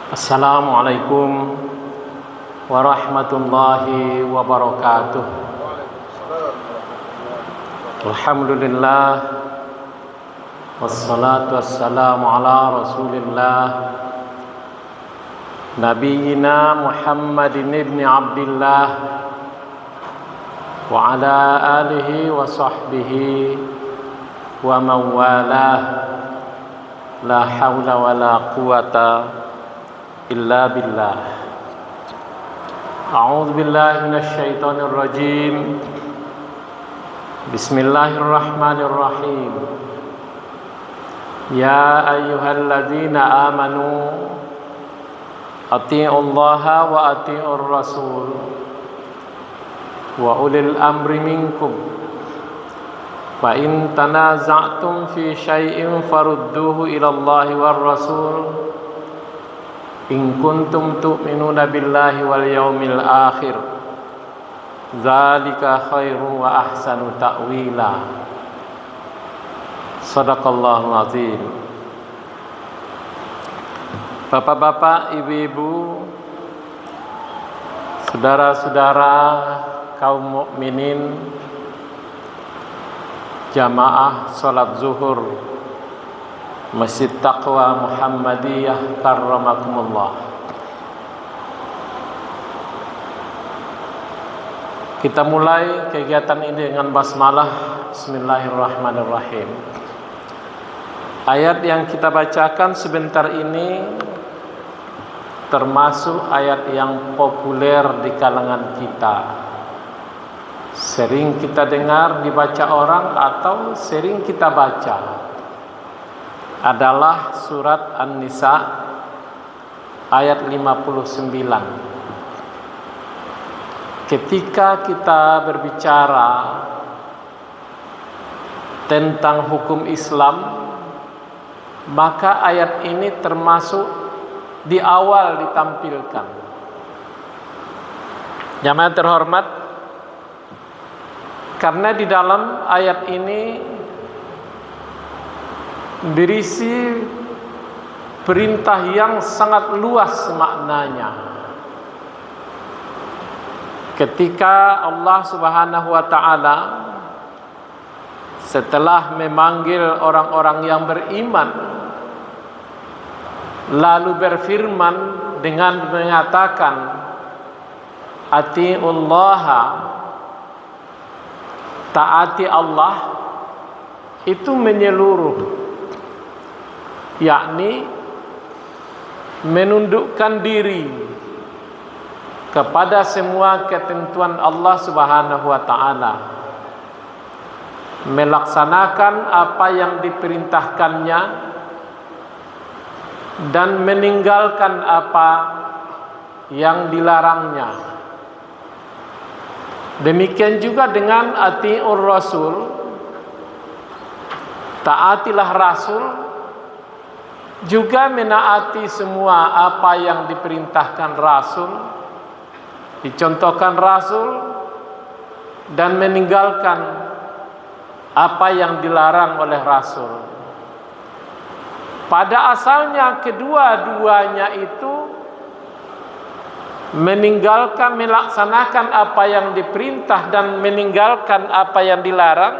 Assalamualaikum warahmatullahi wabarakatuh. Alhamdulillah, wassalatu wassalamu ala rasulillah Nabiyyina Muhammadin ibn Abdillah wa ala alihi wa sahbihi wa mawalah. La hawla wa la quwata illa billah. A'udzu billahi minasy syaithanir rajim. Bismillahirrahmanirrahim. Ya ayyuhalladzina amanu atti'ullaha wa atti'ur rasul wa ulil amri minkum. Fa in tanaza'tum fi syai'in farudduhu ila Allahi war rasul in kuntum tu'minuna billahi wal yaumil akhir. Dzalika khairu wa ahsanu ta'wila. Shadaqallahul azim. Bapak-bapak, ibu-ibu, saudara-saudara kaum mukminin, jamaah salat zuhur Masjid Taqwa Muhammadiyah karramakumullah. Kita mulai kegiatan ini dengan basmalah. Bismillahirrahmanirrahim. Ayat yang kita bacakan sebentar ini termasuk ayat yang populer di kalangan kita. Sering kita dengar dibaca orang atau sering kita baca. Adalah surat An-Nisa ayat 59. Ketika kita berbicara tentang hukum Islam, maka ayat ini termasuk di awal ditampilkan. Jamaah terhormat, karena di dalam ayat ini berisi perintah yang sangat luas maknanya. Ketika Allah Subhanahu wa taala setelah memanggil orang-orang yang beriman, lalu berfirman dengan mengatakan atiullaha, taati Allah, itu menyeluruh, yakni menundukkan diri kepada semua ketentuan Allah Subhanahu wa taala, melaksanakan apa yang diperintahkannya dan meninggalkan apa yang dilarangnya. Demikian juga dengan atiur rasul, taatilah rasul, juga menaati semua apa yang diperintahkan rasul, dicontohkan rasul, dan meninggalkan apa yang dilarang oleh rasul. Pada asalnya kedua-duanya itu meninggalkan, melaksanakan apa yang diperintah dan meninggalkan apa yang dilarang,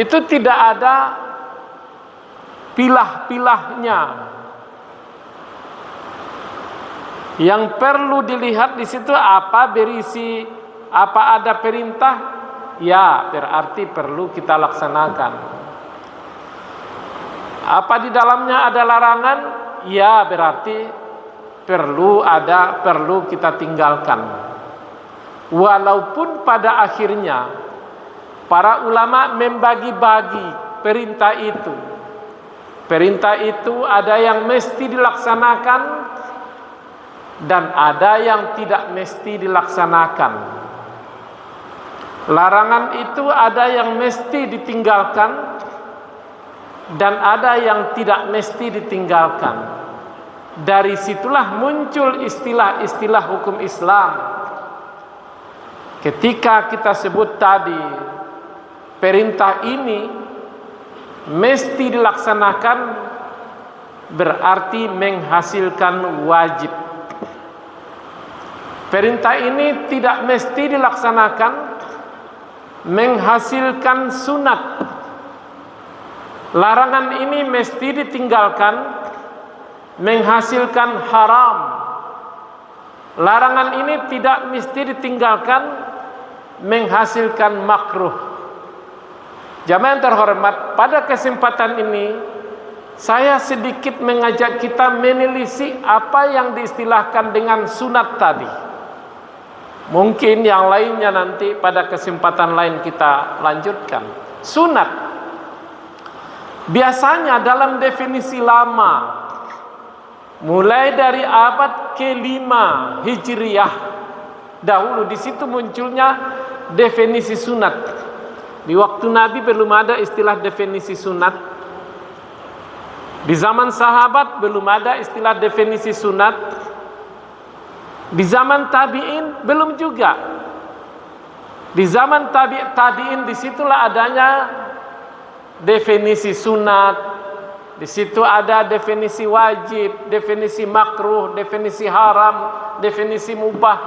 itu tidak ada pilah-pilahnya. Yang perlu dilihat di situ apa berisi, apa ada perintah, ya berarti perlu kita laksanakan. Apa di dalamnya ada larangan, ya berarti perlu kita tinggalkan. Walaupun pada akhirnya para ulama membagi-bagi perintah itu. Perintah itu ada yang mesti dilaksanakan dan ada yang tidak mesti dilaksanakan. Larangan itu ada yang mesti ditinggalkan dan ada yang tidak mesti ditinggalkan. Dari situlah muncul istilah-istilah hukum Islam. Ketika kita sebut tadi perintah ini mesti dilaksanakan berarti menghasilkan wajib. Perintah ini tidak mesti dilaksanakan, menghasilkan sunat. Larangan ini mesti ditinggalkan, menghasilkan haram. Larangan ini tidak mesti ditinggalkan, menghasilkan makruh. Jamaah yang terhormat, pada kesempatan ini saya sedikit mengajak kita menelisik apa yang diistilahkan dengan sunat tadi. Mungkin yang lainnya nanti pada kesempatan lain kita lanjutkan. Sunat biasanya dalam definisi lama, mulai dari abad ke-5 Hijriyah dahulu, di situ munculnya definisi sunat. Di waktu Nabi belum ada istilah definisi sunat. Di zaman sahabat belum ada istilah definisi sunat. Di zaman tabi'in belum juga. Di zaman tabi'in disitulah adanya definisi sunat. Di situ ada definisi wajib, definisi makruh, definisi haram, definisi mubah,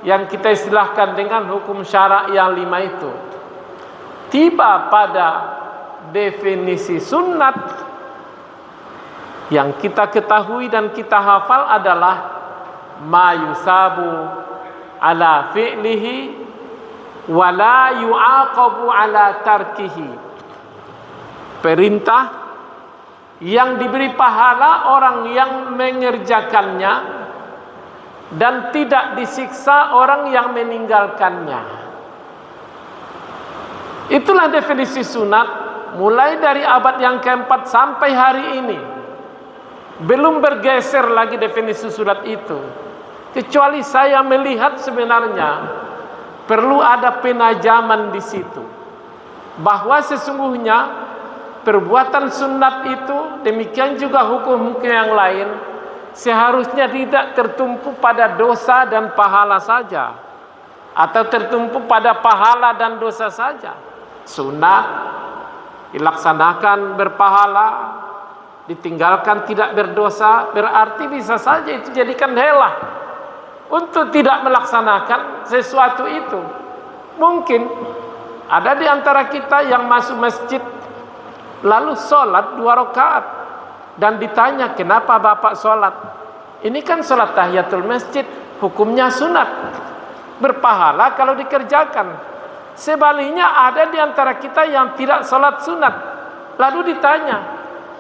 yang kita istilahkan dengan hukum syara' yang 5 itu. Tiba pada definisi sunat, yang kita ketahui dan kita hafal adalah ma yusabu ala fi'lihi wa la yu'aqabu ala tarkihi. Perintah yang diberi pahala orang yang mengerjakannya dan tidak disiksa orang yang meninggalkannya. Itulah definisi sunat mulai dari abad yang keempat sampai hari ini. Belum bergeser lagi definisi sunat itu. Kecuali saya melihat sebenarnya perlu ada penajaman di situ, bahwa sesungguhnya perbuatan sunat itu, demikian juga hukum-hukum yang lain, seharusnya tidak tertumpu pada dosa dan pahala saja, atau tertumpu pada pahala dan dosa saja. Sunat dilaksanakan berpahala, ditinggalkan tidak berdosa, berarti bisa saja itu jadikan helah untuk tidak melaksanakan sesuatu itu. Mungkin ada di antara kita yang masuk masjid lalu sholat 2 rakaat dan ditanya, kenapa bapak sholat? Ini kan sholat tahiyatul masjid, hukumnya sunat, berpahala kalau dikerjakan. Sebaliknya ada di antara kita yang tidak sholat sunat, lalu ditanya,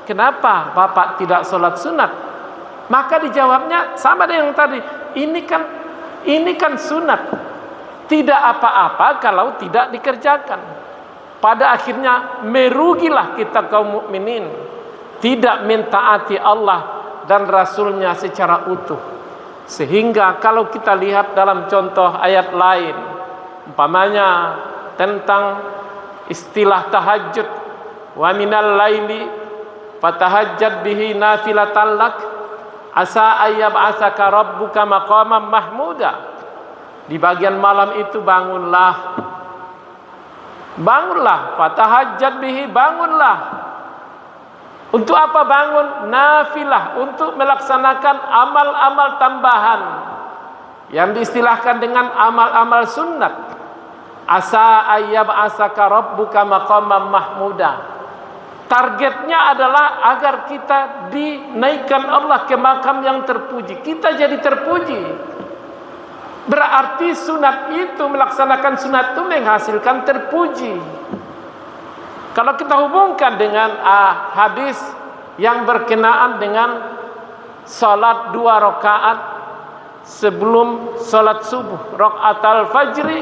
kenapa bapak tidak sholat sunat? Maka dijawabnya sama dengan yang tadi, ini kan sunat, tidak apa-apa kalau tidak dikerjakan. Pada akhirnya merugilah kita kaum mukminin, tidak mentaati Allah dan Rasulnya secara utuh. Sehingga kalau kita lihat dalam contoh ayat lain, umpamanya tentang istilah tahajud, wa minal laili fatahajjad bihi nafilatan lak asa ayyab'asaka rabbuka maqaman mahmuda. Di bagian malam itu bangunlah, fatahajjad bihi, bangunlah. Untuk apa bangun? Nafilah, untuk melaksanakan amal-amal tambahan yang diistilahkan dengan amal-amal sunnat. Asa ayyab'asaka rabbuka maqaman mahmuda. Targetnya adalah agar kita dinaikkan Allah ke makam yang terpuji. Kita jadi terpuji. Berarti sunat itu, melaksanakan sunat itu menghasilkan terpuji. Kalau kita hubungkan dengan hadis yang berkenaan dengan salat 2 rakaat sebelum salat subuh, rakaatul fajri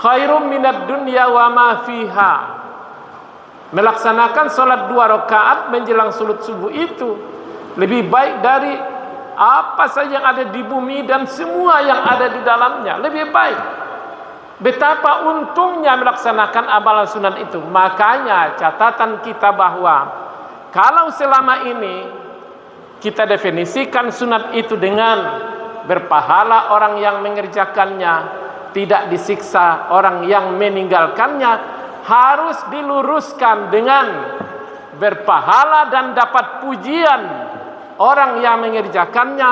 khairum minad dunya wa ma fiha. Melaksanakan salat 2 rakaat menjelang salat subuh itu lebih baik dari apa saja yang ada di bumi dan semua yang ada di dalamnya, lebih baik. Betapa untungnya melaksanakan amalan sunat itu. Makanya catatan kita bahwa kalau selama ini kita definisikan sunat itu dengan berpahala orang yang mengerjakannya, tidak disiksa orang yang meninggalkannya, harus diluruskan dengan berpahala dan dapat pujian orang yang mengerjakannya,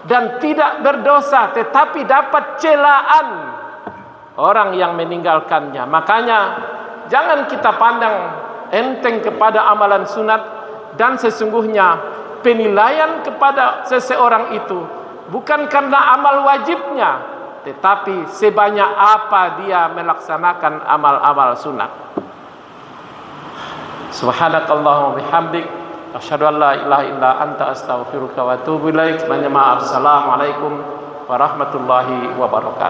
dan tidak berdosa tetapi dapat celaan orang yang meninggalkannya. Makanya jangan kita pandang enteng kepada amalan sunat, dan sesungguhnya penilaian kepada seseorang itu bukan karena amal wajibnya, tetapi sebanyak apa dia melaksanakan amal-amal sunat. Subhanakallahumma bihamdik, asyhadu an la ilaha illa anta, astaghfiruka wa atubu ilaik. Banyak maaf. Assalamualaikum warahmatullahi wabarakatuh.